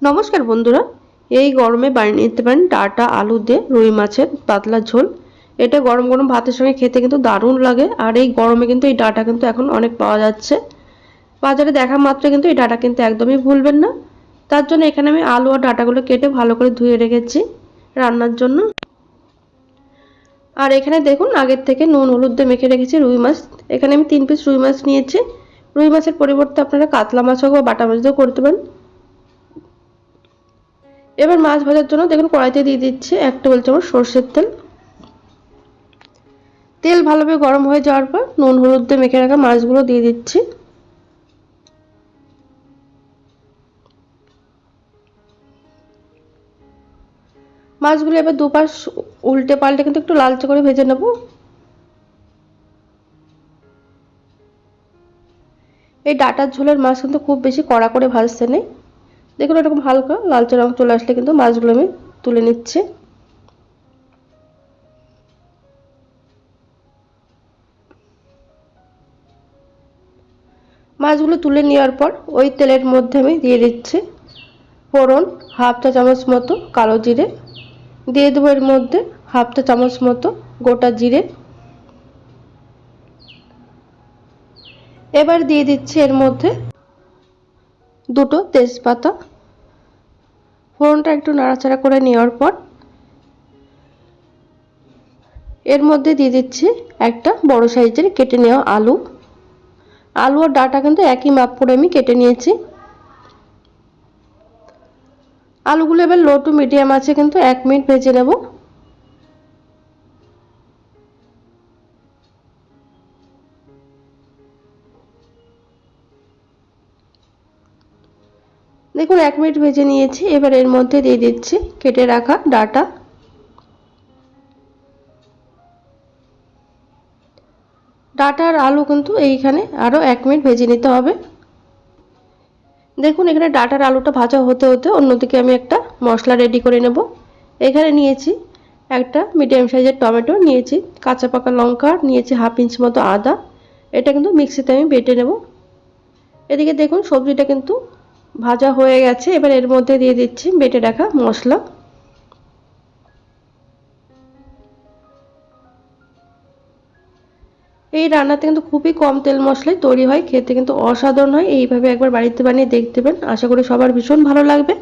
নমস্কার বন্ধুরা, এই গরমে বানিয়ে নিতে পারেন ডাঁটা আলু দিয়ে রুই মাছের পাতলা ঝোল। এটা গরম গরম ভাতের সঙ্গে খেতে কিন্তু দারুণ লাগে। আর এই গরমে কিন্তু এই ডাঁটা কিন্তু এখন অনেক পাওয়া যাচ্ছে, বাজারে দেখা মাত্র কিন্তু এই ডাঁটা কিন্তু একদমই ভুলবেন না। তার জন্য এখানে আমি আলু আর ডাঁটাগুলো কেটে ভালো করে ধুয়ে রেখেছি রান্নার জন্য। আর এখানে দেখুন আগের থেকে নুন হলুদ দিয়ে মেখে রেখেছি রুই মাছ। এখানে আমি 3 পিস রুই মাছ নিয়েছি। রুই মাছের পরিবর্তে আপনারা কাতলা মাছ হোক বা বাটা মাছ দিয়েও করতে পারেন। এবার মাছ ভাজার জন্য দেখুন কড়াইতে দিয়ে দিচ্ছি 1 টেবিল চামচ সরষের তেল। তেল ভালোভাবে গরম হয়ে যাওয়ার পর নুন হলুদ দিয়ে মেখে রাখা মাছগুলো দিয়ে দিচ্ছি। মাছগুলো এবার দুপাশ উল্টে পাল্টে কিন্তু একটু লালচে করে ভেজে নেব। এই ডাঁটার ঝোলের মাছ কিন্তু খুব বেশি কড়া করে ভাজতে নেই। দেখুন এরকম হালকা লালচে রং চলে আসলে কিন্তু মাছগুলো আমি তুলে নিচ্ছি। মাছগুলো তুলে নেওয়ার পর ওই তেলের মধ্যে আমি দিয়ে দিচ্ছি ফোড়ন, হাফ চা চামচ মতো কালো জিরে, দিয়ে দেবো এর মধ্যে হাফ চা চামচ মতো গোটা জিরে। এবার দিয়ে দিচ্ছি এর মধ্যে দুটো তেজপাতা। ফোড়নটা একটু নাড়াচাড়া করে নেওয়ার পর এর মধ্যে দিয়ে দিচ্ছি একটা বড় সাইজের কেটে নেওয়া আলু। আলু আর ডাঁটা কিন্তু একই মাপ করে আমি কেটে নিয়েছি। আলুগুলো এবার লো টু মিডিয়াম আছে কিন্তু 1 মিনিট ভেজে নেব। দেখুন 1 মিনিট ভেজে নিয়েছি। এবার এর মধ্যে দিয়ে দিচ্ছি কেটে রাখা ডাঁটা। ডাঁটা আর আলু কিন্তু এইখানে আরও 1 মিনিট ভেজে নিতে হবে। দেখুন এখানে ডাঁটার আলুটা ভাজা হতে হতে অন্যদিকে আমি একটা মশলা রেডি করে নেব। এখানে নিয়েছি একটা মিডিয়াম সাইজের টমেটো, নিয়েছি কাঁচা পাকা লঙ্কা, নিয়েছি হাফ ইঞ্চি মতো আদা। এটা কিন্তু মিক্সিতে আমি বেটে নেব। এদিকে দেখুন সবজিটা কিন্তু ভাজা হয়ে গেছে। এবার এর মধ্যে দিয়ে দিচ্ছি বেটে রাখা মশলা। এই রান্নাতে কিন্তু খুবই কম তেল মশলায় তৈরি হয়, খেতে কিন্তু অসাধারণ হয়। এইভাবে একবার বাড়িতে বানিয়ে দেখবেন, আশা করি সবার ভীষণ ভালো লাগবে।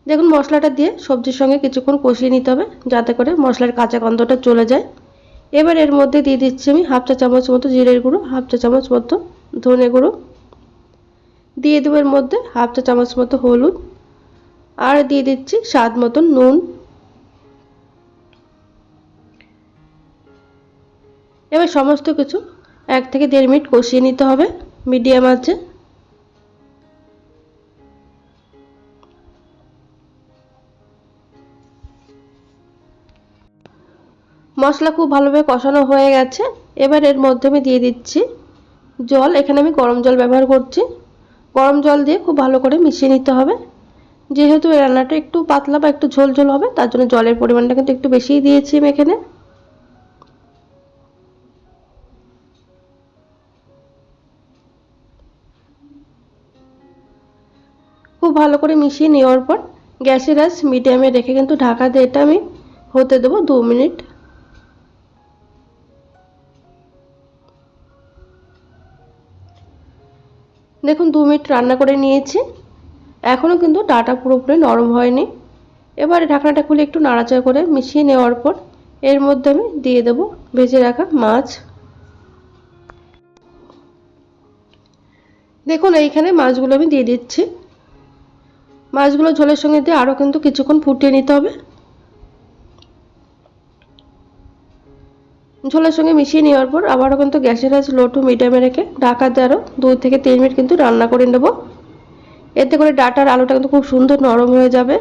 দেখুন মশলাটা দিয়ে সবজির সঙ্গে কিছুক্ষণ কষিয়ে নিতে হবে যাতে করে মশলার কাঁচা গন্ধটা চলে যায়। এবার এর মধ্যে দিয়ে দিচ্ছি আমি হাফ চা চামচ মতো জিরের গুঁড়ো, হাফ চা চামচ মতো ধনে গুঁড়ো, দিয়ে দেবো এর মধ্যে হাফ চা চামচ মতো হলুদ, আর দিয়ে দিচ্ছি স্বাদ মতন নুন। এবার সমস্ত কিছু 1 থেকে 1.5 মিনিট কষিয়ে নিতে হবে মিডিয়াম আঁচে। মশলা খুব ভালোভাবে কষানো হয়ে গেছে। এবার এর মধ্যে আমি দিয়ে দিচ্ছি জল। এখানে আমি গরম জল ব্যবহার করছি। গরম জল দিয়ে খুব ভালো করে মিশিয়ে নিতে হবে। যেহেতু এই রান্নাটা একটু পাতলা বা একটু ঝোল ঝোল হবে, তার জন্য জলের পরিমাণটা কিন্তু একটু বেশিই দিয়েছি আমি এখানে। খুব ভালো করে মিশিয়ে নেওয়ার পর গ্যাসের আঁচ মিডিয়ামে রেখে কিন্তু ঢাকা দিয়ে এটা আমি হতে দেবো 2 মিনিট। দেখুন 2 মিনিট রান্না করে নিয়েছি, এখনও কিন্তু ডাঁটা পুরোপুরি নরম হয়নি। এবারে ঢাকনাটা খুলে একটু নাড়াচাড়া করে মিশিয়ে নেওয়ার পর এর মধ্যে আমি দিয়ে দেবো ভেজে রাখা মাছ। দেখুন এইখানে মাছগুলো আমি দিয়ে দিচ্ছি। মাছগুলো ঝোলের সঙ্গে দিয়ে আরও কিন্তু কিছুক্ষণ ফুটিয়ে নিতে হবে। ঝোলের সঙ্গে মিশিয়ে নেওয়ার পর আবারও কিন্তু গ্যাসের আঁচ লো টু মিডিয়ামে রেখে ঢাকা দিয়ে আরও 2 থেকে 3 মিনিট কিন্তু রান্না করে নেব। এতে করে ডাঁটার আলুটা কিন্তু খুব সুন্দর নরম হয়ে যাবে।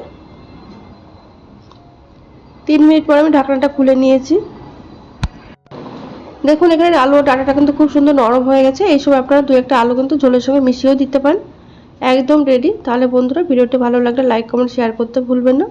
3 মিনিট পর আমি ঢাকনাটা খুলে নিয়েছি। দেখুন এখানে আলু ও ডাঁটাটা কিন্তু খুব সুন্দর নরম হয়ে গেছে। এই সময় আপনারা 2-1টা আলু কিন্তু ঝোলের সঙ্গে মিশিয়েও দিতে পারেন। একদম রেডি। তাহলে বন্ধুরা ভিডিওটি ভালো লাগলে লাইক কমেন্ট শেয়ার করতে ভুলবেন না।